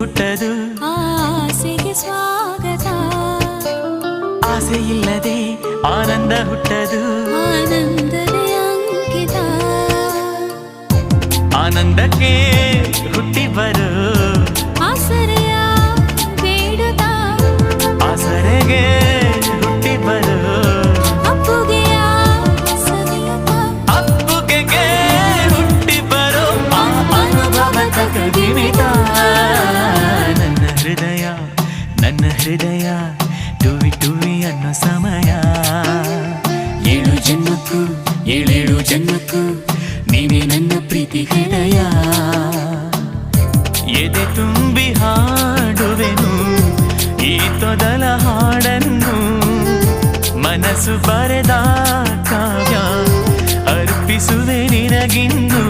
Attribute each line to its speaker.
Speaker 1: ಹುಟ್ಟದು
Speaker 2: ಆಸೆಗೆ ಸ್ವಾಗತ
Speaker 1: ಆಸೆ ಇಲ್ಲದೆ ಆನಂದ ಹುಟ್ಟದು
Speaker 2: ಆನಂದವೇ ಅಂಕಿತ
Speaker 1: ಆನಂದಕ್ಕೆ ಹುಟ್ಟಿ ಬರು
Speaker 2: ಆಸರೆಯ ಬೇಡುತ್ತ
Speaker 1: ಆಸರೆಗೆ ಹುಟ್ಟಿ ಬರು
Speaker 2: ಅಪ್ಪುಗೆಯ ಸವಿಯುತ್ತ
Speaker 1: ಅಪ್ಪುಗೆಗೆ ಹುಟ್ಟಿ ಬರು ಅನುಭವದ ಕದಿಮಿತ ನನ್ನ ಹೃದಯ ಟುವಿ ಟುವಿ ಅನ್ನೋ ಸಮಯ ಏಳೇಳು ಜನ್ಮಕ್ಕೂ ನೀವೇ ನನ್ನ ಪ್ರೀತಿ ಹೃದಯ ಎದೆ ತುಂಬಿ ಹಾಡುವೆನು ಈ ತೊದಲ ಹಾಡನ್ನು ಮನಸ್ಸು ಬರೆದ ಕಾವ್ಯ ಅರ್ಪಿಸುವೆ ನಿನಗಿನ್ನು